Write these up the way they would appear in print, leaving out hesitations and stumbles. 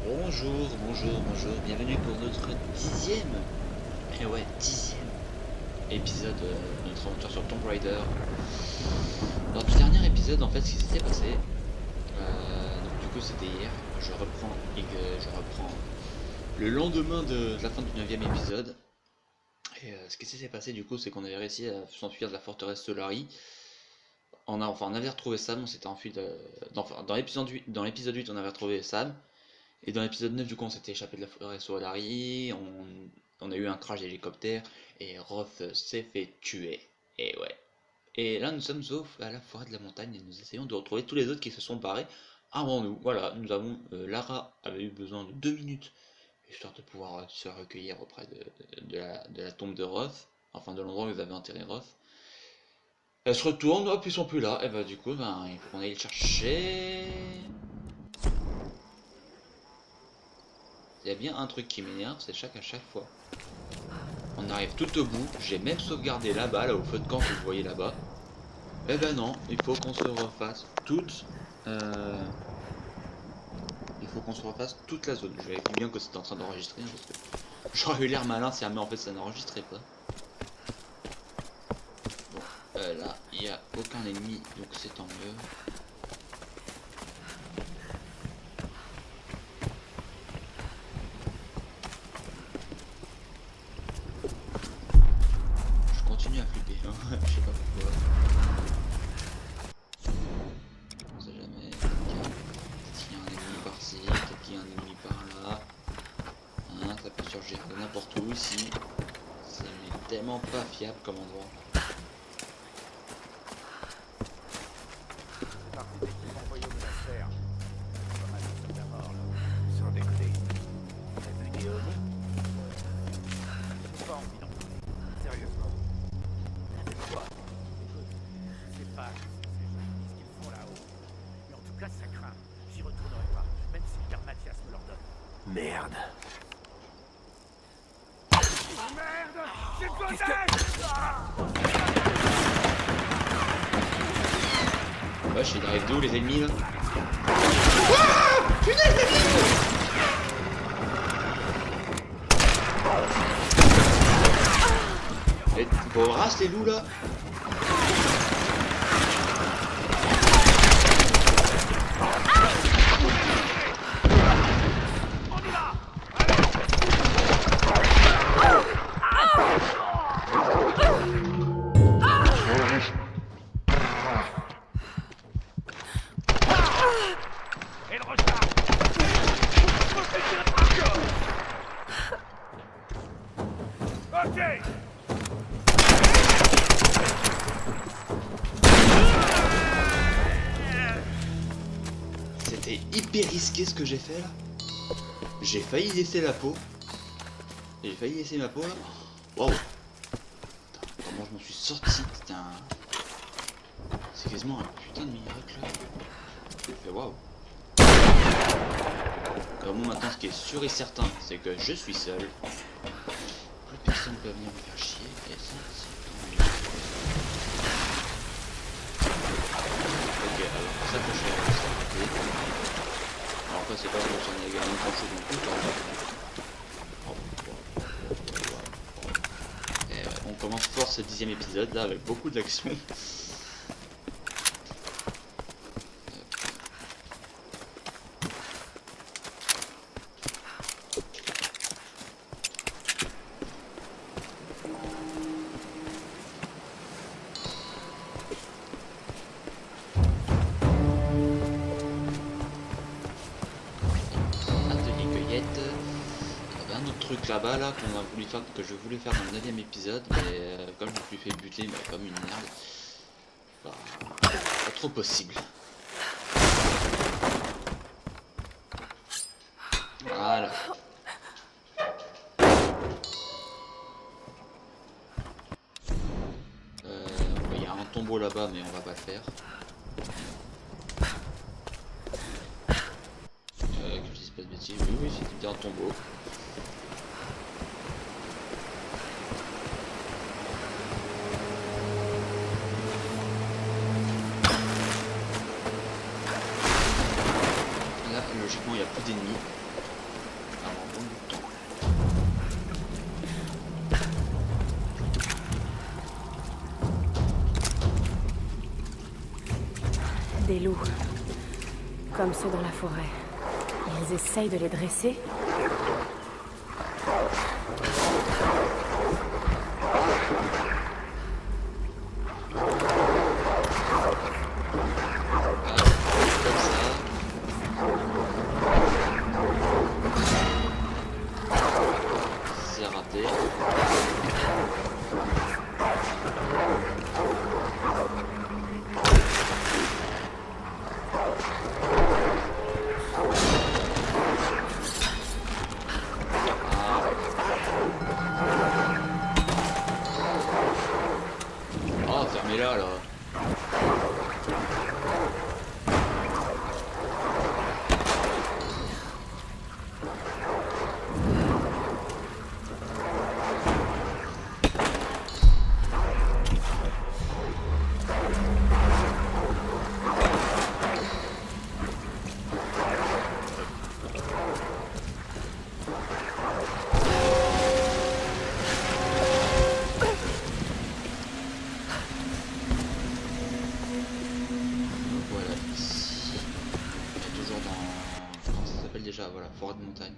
Bonjour, bonjour, bonjour, bienvenue pour notre dixième, et ouais, dixième épisode de notre aventure sur Tomb Raider. Lors du dernier épisode, en fait, ce qui s'était passé, donc du coup c'était hier, je reprends le lendemain de la fin du 9e épisode. Et ce qui s'était passé du coup, c'est qu'on avait réussi à s'enfuir de la forteresse Solari. On avait retrouvé Sam, on s'était enfui dans l'épisode 8, on avait retrouvé Sam. Et dans l'épisode 9, du coup, on s'était échappé de la forêt Solari, on a eu un crash d'hélicoptère, et Roth s'est fait tuer. Et ouais. Et là, nous sommes à la forêt de la montagne, et nous essayons de retrouver tous les autres qui se sont barrés avant nous. Voilà, nous avons... Lara avait eu besoin de 2 minutes, histoire de pouvoir se recueillir auprès de la tombe de Roth, enfin de l'endroit où ils avaient enterré Roth. Elle se retourne, hop, ils sont plus là, et bah du coup, il faut qu'on aille le chercher... Il y a bien un truc qui m'énerve, c'est à chaque fois. On arrive tout au bout, j'ai même sauvegardé là-bas, là au feu de camp que vous voyez là-bas. Eh ben non, il faut qu'on se refasse toute... Il faut qu'on se refasse toute la zone. Je vérifie bien que c'est en train d'enregistrer, parce que j'aurais eu l'air malin si jamais en fait ça n'enregistrait pas. Bon, là, il n'y a aucun ennemi, donc c'est tant mieux. Continue à flipper, hein. Je sais pas pourquoi. On sait jamais. Peut-être qu'il y a un ennemi par-ci, peut-être qu'il y a un ennemi par-là. Hein, ça peut surgir de n'importe où ici. C'est tellement pas fiable comme endroit. Sans déconner. T'as vu des hommes? Pas envie d'en parler. Sérieusement. C'est quoi? Écoute, je sais pas ce qu'ils font là-haut. Mais en tout cas, ça craint. J'y retournerai pas, même si le père Mathias me l'ordonne. Merde. Oh merde! J'ai le Wesh, il arrive d'où les ennemis là? Ah, punaise, les pauvres races les loups là. C'était hyper risqué ce que j'ai fait là. J'ai failli laisser la peau. J'ai failli laisser ma peau là. Waouh. Comment je m'en suis sorti. C'était un... C'est quasiment un putain de miracle là. J'ai fait waouh. Comme moi maintenant ce qui est sûr et certain c'est que je suis seul. Plus personne ne peut venir me faire chier. Et ça c'est tant mieux. Ok, alors ça que je vais s'arrêter. Alors après c'est pas pour s'en aller également grand chose non plus. Et ouais, on commence fort ce 10e épisode là avec beaucoup d'action. Là-bas là qu'on a voulu faire, que je voulais faire dans le 9e épisode, mais comme je me suis fait buter comme une merde, bah, pas trop possible. Voilà. Il y a un tombeau là-bas mais on va pas le faire. Que je dise pas de bêtises, oui c'était un tombeau. logiquement il n'y a plus d'ennemis. va me prendre du temps. Des loups. Comme ceux dans la forêt. Ils essayent de les dresser. Fermez-la là. Déjà, voilà, forêt de montagne.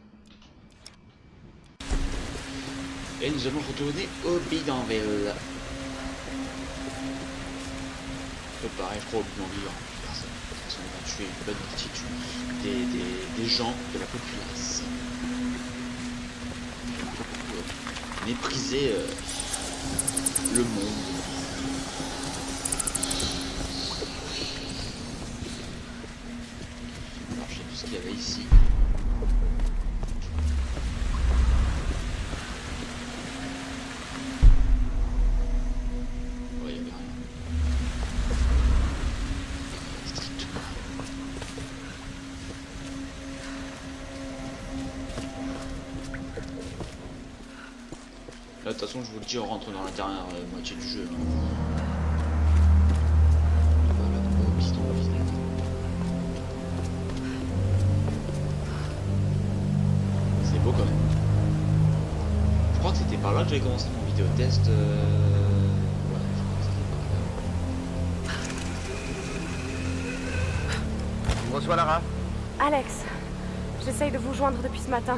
Et nous allons retourner au bidonville. Pareil, je crois au bidonville, personne. De toute façon, on va tuer une bonne multitude des gens de la populace. Mépriser le monde. Alors, je sais plus ce qu'il y avait ici. De toute façon, je vous le dis, on rentre dans la dernière moitié du jeu. Voilà, au bidonville. C'est beau quand même. Je crois que c'était par là que j'avais commencé mon vidéo test. Ouais, je crois que c'était par là. Bonsoir Lara. Alex, j'essaye de vous joindre depuis ce matin.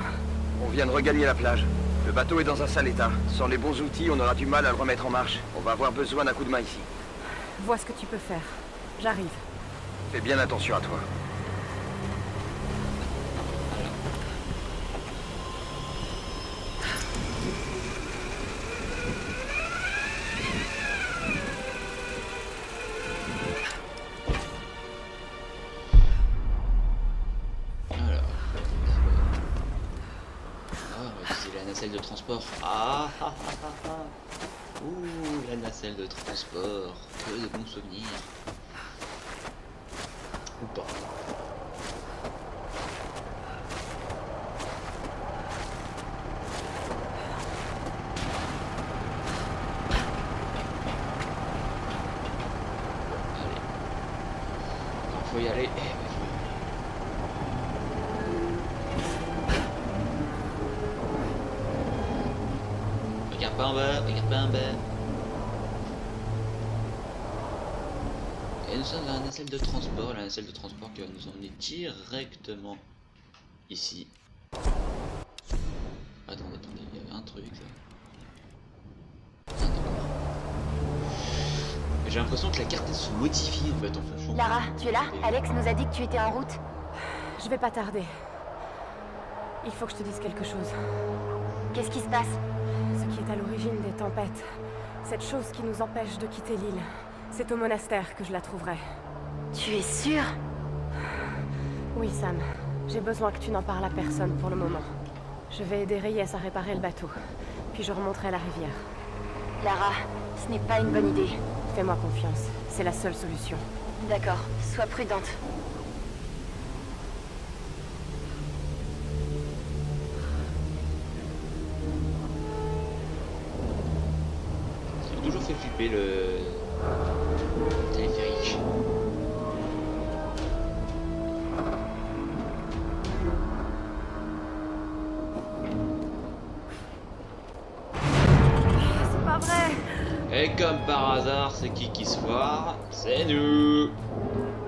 On vient de regagner la plage. Le bateau est dans un sale état. Sans les bons outils, on aura du mal à le remettre en marche. On va avoir besoin d'un coup de main ici. Vois ce que tu peux faire. J'arrive. Fais bien attention à toi. De transport. Ouh, la nacelle de transport. Que de bons souvenirs. Ou pas. Allez. Il faut y aller. Regarde pas en bas, regarde pas en bas. Et nous sommes dans la nacelle de transport, la nacelle de transport qui va nous emmener directement ici. Attendez, il y avait un truc là. Ah, d'accord. J'ai l'impression que la carte elle se modifie en fait en fonction. Lara, tu es là? Alex nous a dit que tu étais en route. Je vais pas tarder. Il faut que je te dise quelque chose. Qu'est-ce qui se passe? Ce qui est à l'origine des tempêtes. Cette chose qui nous empêche de quitter l'île. C'est au monastère que je la trouverai. Tu es sûr? Oui, Sam. J'ai besoin que tu n'en parles à personne pour le moment. Je vais aider Reyes à réparer le bateau. Puis je remonterai la rivière. Lara, ce n'est pas une bonne idée. Fais-moi confiance. C'est la seule solution. D'accord, sois prudente. Ça m'a toujours fait flipper le téléphérique. Et comme par hasard, c'est qui se foire? C'est nous.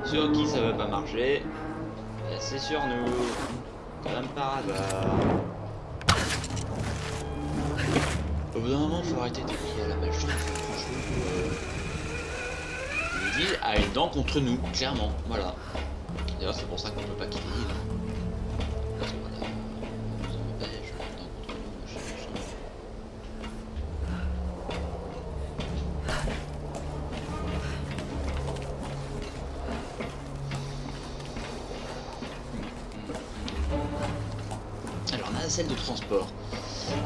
Sur qui ça va pas marcher? Et c'est sur nous. Comme par hasard. Au bout d'un moment, faut arrêter de crier à la magie. Franchement, l'île a une dent contre nous, clairement. Voilà. D'ailleurs, c'est pour ça qu'on peut pas quitter l'île. Parce que voilà, on nous empêche, une dent contre nous, machin, machin. Alors, on a la selle de transport.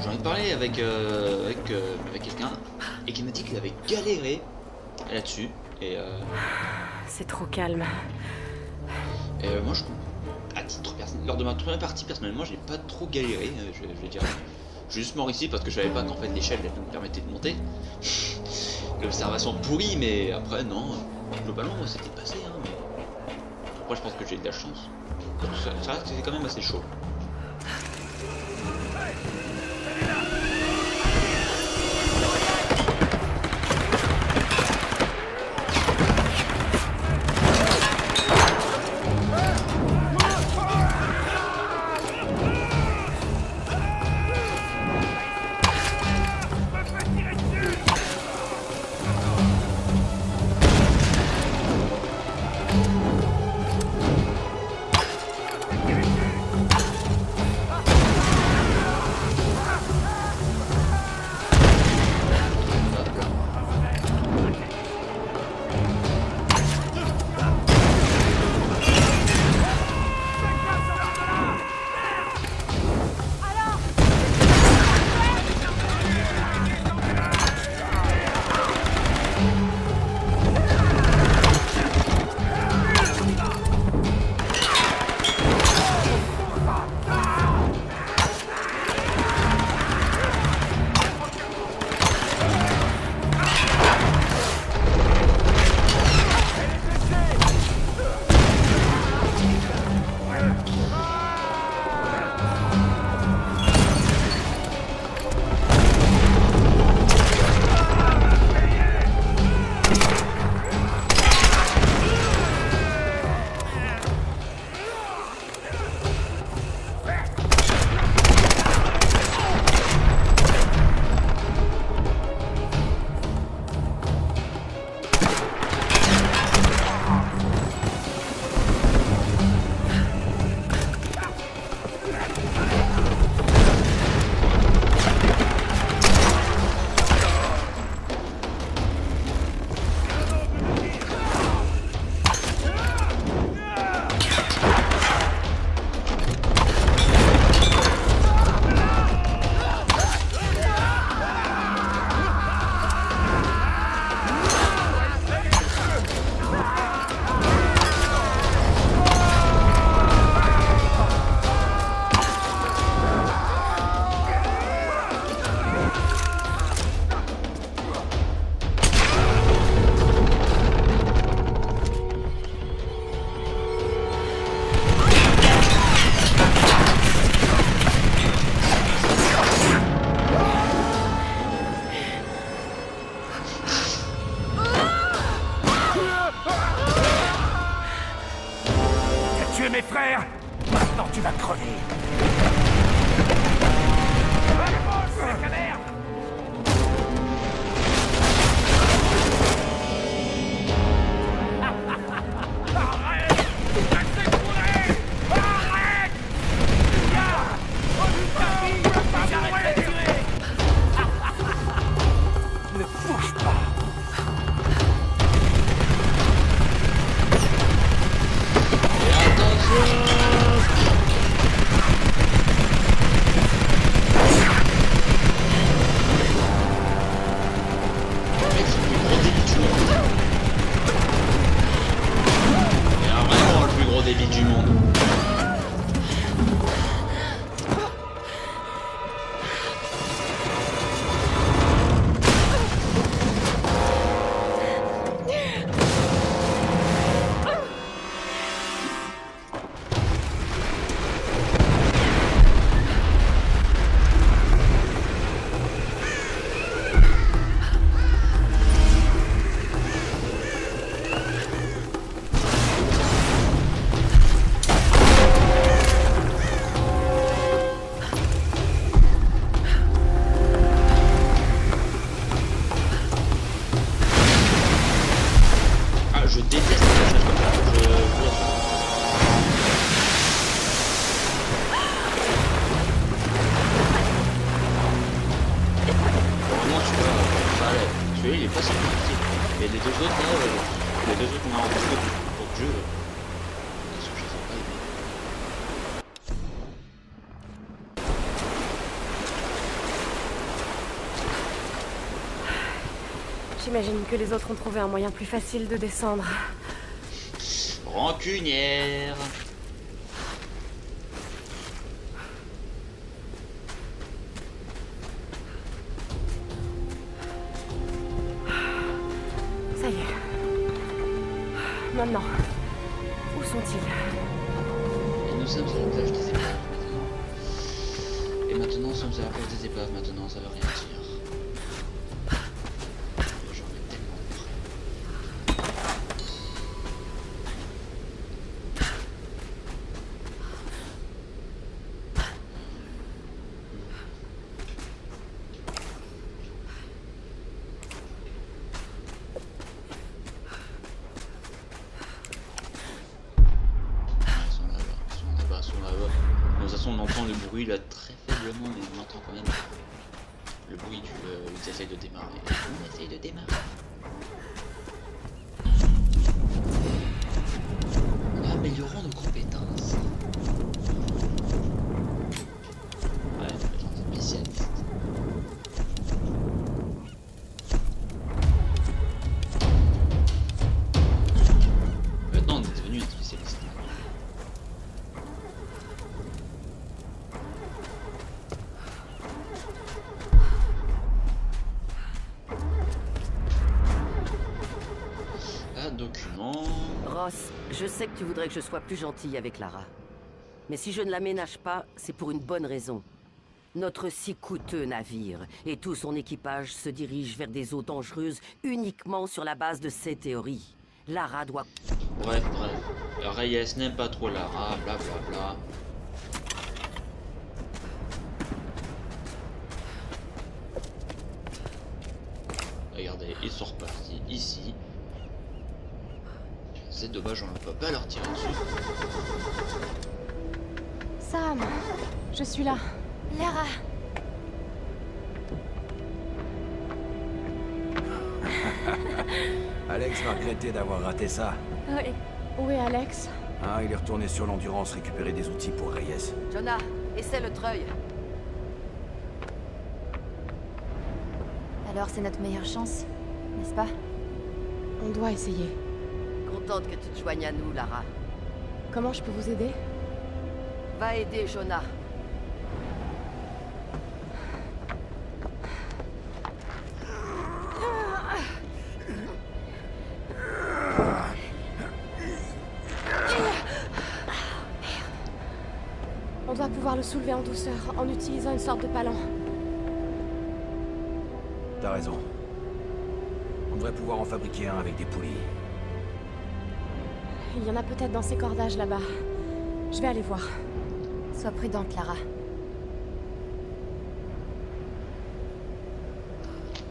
J'en ai parlé avec quelqu'un et qui m'a dit qu'il avait galéré là-dessus. Et C'est trop calme. moi, à titre personnel, lors de ma première partie, personnellement, j'ai pas trop galéré. Je vais dire, je suis juste mort ici parce que je savais pas qu'en fait l'échelle elle nous permettait de monter. L'observation pourrie, mais après non. Globalement, moi, c'était passé. Hein, mais après, je pense que j'ai eu de la chance. Ça reste que c'est quand même assez chaud. tué mes frères. Maintenant, tu vas crever. Ne bouge pas. Attention! les autres, là, les deux autres qu'on a rencontrés pour le jeu, ils sont, je les ai pas aimés. J'imagine que les autres ont trouvé un moyen plus facile de descendre. Rancunière. Ça y est. Maintenant, où sont-ils? Et nous sommes à la plage des épaves maintenant. Et maintenant, nous sommes à la plage des épaves maintenant, ça veut rien dire. J'en ai tellement près. Ils sont là-bas, ils sont là-bas, ils sont là-bas. De toute façon, on entend le bruit là très faiblement, mais on entend quand même le bruit ils essayent de démarrer. On essaye de démarrer. Améliorons nos compétences. Ouais, genre spécialiste. Maintenant, on est devenu un spécialiste. Ah, document. Ross, je sais que tu voudrais que je sois plus gentille avec Lara. Mais si je ne la ménage pas, c'est pour une bonne raison. Notre si coûteux navire et tout son équipage se dirigent vers des eaux dangereuses uniquement sur la base de ces théories. Lara doit... Bref. Reyes n'aime pas trop Lara, blablabla. Regardez, ils sont repartis ici. C'est dommage, on ne peut pas leur tirer dessus. Sam, je suis là. Lara, Alex va regretter d'avoir raté ça. Oui. Où est Alex? Ah, il est retourné sur l'Endurance récupérer des outils pour Reyes. Jonah, essaie le treuil. alors c'est notre meilleure chance, n'est-ce pas? On doit essayer. Contente que tu te joignes à nous, Lara. Comment je peux vous aider? Va aider Jonah. On doit pouvoir le soulever en douceur, en utilisant une sorte de palan. T'as raison. On devrait pouvoir en fabriquer un avec des poulies. Il y en a peut-être dans ces cordages là-bas. Je vais aller voir. Sois prudente, Lara.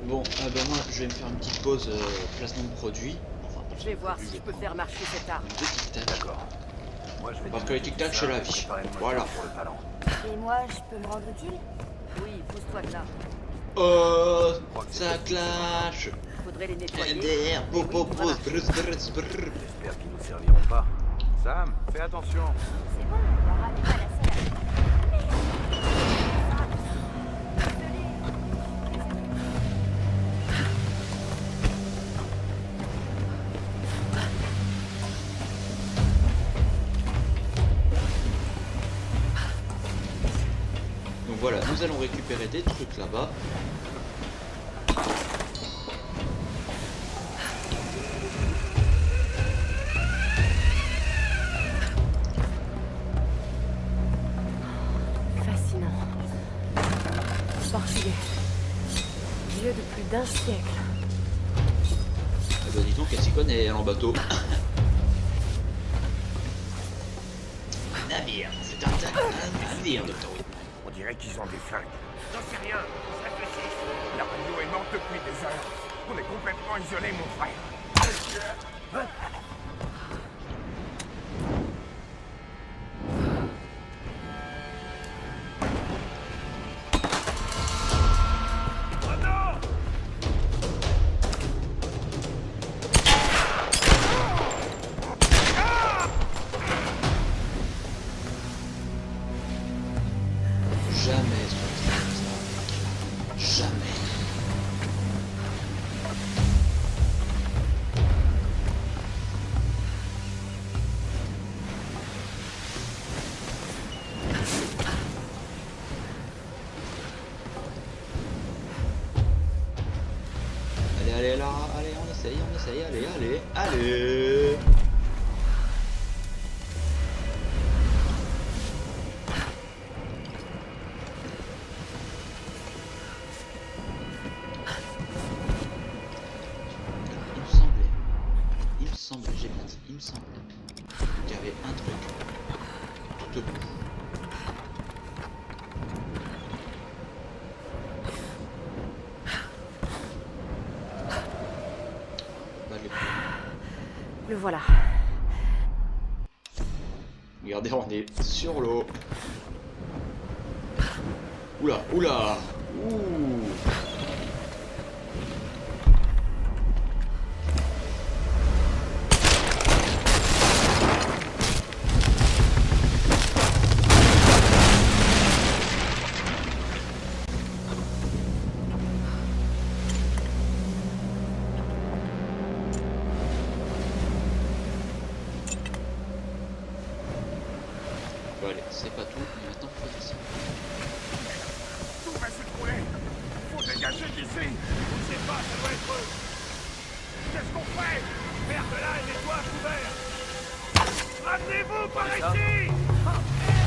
Bon, ben moi je vais me faire une petite pause placement de produit. Enfin, Je vais voir si je peux faire marcher cette arme. Deux tic-tac. D'accord. Moi, je vais Parce que les tic-tac, c'est la vie. Voilà. Pour le palan. Et moi, je peux me rendre utile? Oui, pousse-toi de là. Oh, ça clash. Faudrait les nettoyer. NDR, Mais oui, popo, voilà. J'espère qu'ils nous serviront pas. Sam, fais attention. C'est bon, Lara n'est pas la seule. Donc voilà, nous allons récupérer des trucs là-bas. Fascinant. Portugais. Vieux de plus d'un siècle. Eh ben dis donc, elle s'y connaît, elle en bateau. Navire, c'est un navire, docteur Whitman. On dirait qu'ils ont des flingues. J'en sais rien, je réfléchis. La radio est morte depuis des heures. On est complètement isolés, mon frère. Oh non! Jamais sur le comme ça. Jamais. Allez Lara, allez on essaye, allez. Il me semblait, j'ai bien dit, il me semblait qu'il y avait un truc tout au bout. Bah, Le voilà. regardez, on est sur l'eau. Oula. Ouh. Bon allez, c'est pas tout, mais maintenant faut faire ça. Tout va s'écrouler. Faut dégager d'ici. On sait pas, ça doit être eux. Qu'est-ce qu'on fait? Merde là, et les toits couverts. Ramenez-vous par ici. Oh, merde.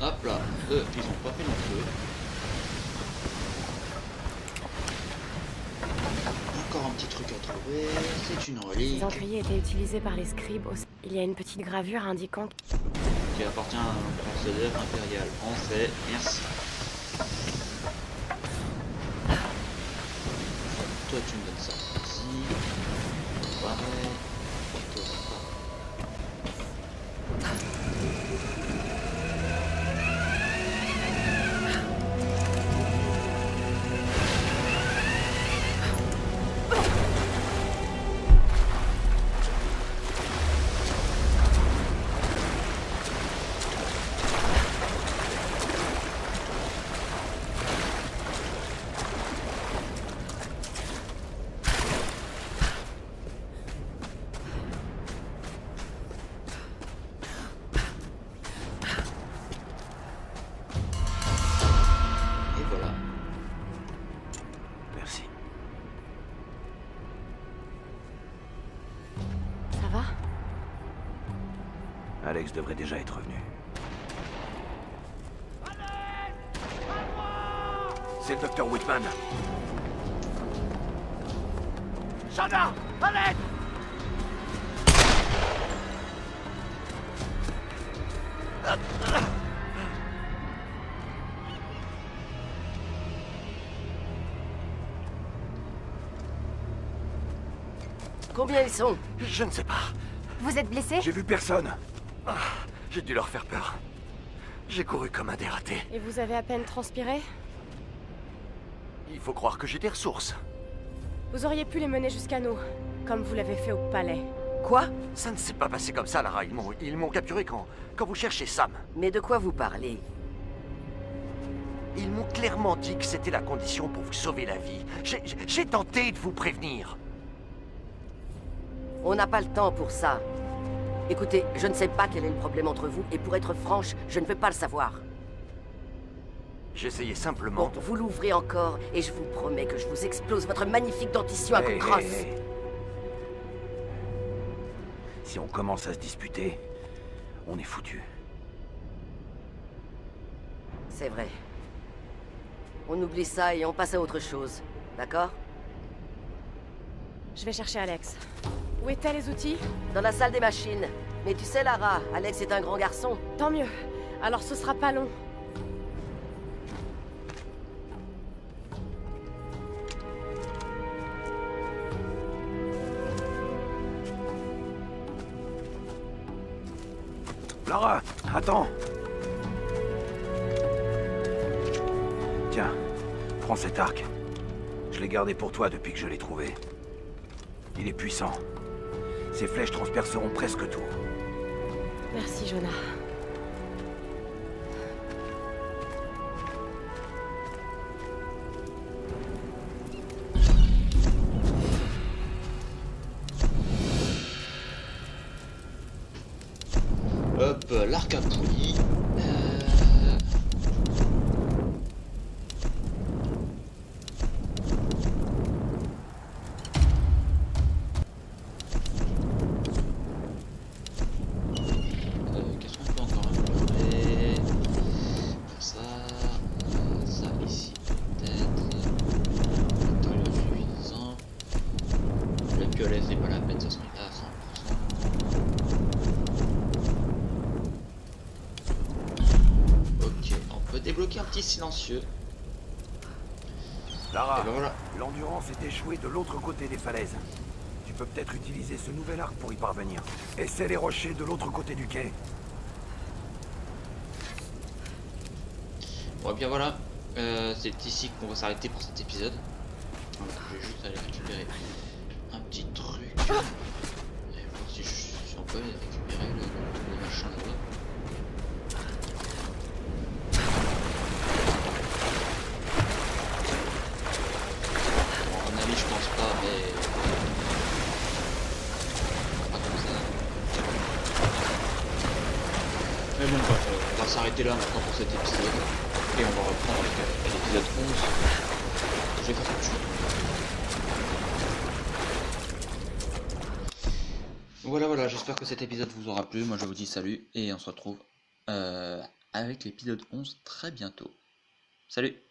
Hop là, eux, ils ont pas fait long feu. Encore un petit truc à trouver, c'est une relique Ces encriers étaient utilisés par les scribes aussi. Il y a une petite gravure indiquant qui appartient à un procédeur impérial. On sait, merci. Toi tu me donnes ça ici. Pareil. Toi, pas. Et voilà. Merci. Ça va? Alex devrait déjà être revenu. C'est le Dr. Whitman. Shana, à l'aide. Combien ils sont? Je ne sais pas. Vous êtes blessé? J'ai vu personne. Ah, j'ai dû leur faire peur. J'ai couru comme un dératé. Et vous avez à peine transpiré? Il faut croire que j'ai des ressources. Vous auriez pu les mener jusqu'à nous, comme vous l'avez fait au palais. Quoi? Ça ne s'est pas passé comme ça, Lara. Ils m'ont capturé quand vous cherchez Sam. Mais de quoi vous parlez? Ils m'ont clairement dit que c'était la condition pour vous sauver la vie. J'ai tenté de vous prévenir. On n'a pas le temps pour ça. Écoutez, je ne sais pas quel est le problème entre vous, et pour être franche, je ne veux pas le savoir. J'essayais simplement... Bon, vous l'ouvrez encore, et je vous promets que je vous explose votre magnifique dentition à coups de crosse. Hey. Si on commence à se disputer, on est foutu. C'est vrai. On oublie ça et on passe à autre chose. D'accord? Je vais chercher Alex. Où étaient les outils? Dans la salle des machines. Mais tu sais, Lara, Alex est un grand garçon. Tant mieux. Alors ce sera pas long. Lara, attends. Tiens, prends cet arc. Je l'ai gardé pour toi depuis que je l'ai trouvé. Il est puissant. Ses flèches transperceront presque tout. Merci, Jonah. Hop, l'arc à poulie. Qu'est-ce qu'on peut encore améliorer? Faire ça. Ça ici peut-être. Matériau suffisant. Le piolet c'est pas la peine, ça se met à 100%. Ok, on peut débloquer un petit silencieux. Lara, Et ben voilà. l'endurance est échouée de l'autre côté des falaises. Tu peux peut-être utiliser ce nouvel arc pour y parvenir. Essaie les rochers de l'autre côté du quai. Bon, et bien voilà. C'est ici qu'on va s'arrêter pour cet épisode. Voilà, je vais juste aller récupérer un petit truc. Et voir si on peut aller récupérer le machin là-bas. Bon, à mon avis, je pense pas, mais. Pas comme ça. Mais bon, bref, on va s'arrêter là maintenant pour cet épisode. Et on va reprendre avec l'épisode 11. Je vais faire tout de suite. Voilà, j'espère que cet épisode vous aura plu. Moi je vous dis salut et on se retrouve avec l'épisode 11 très bientôt. Salut!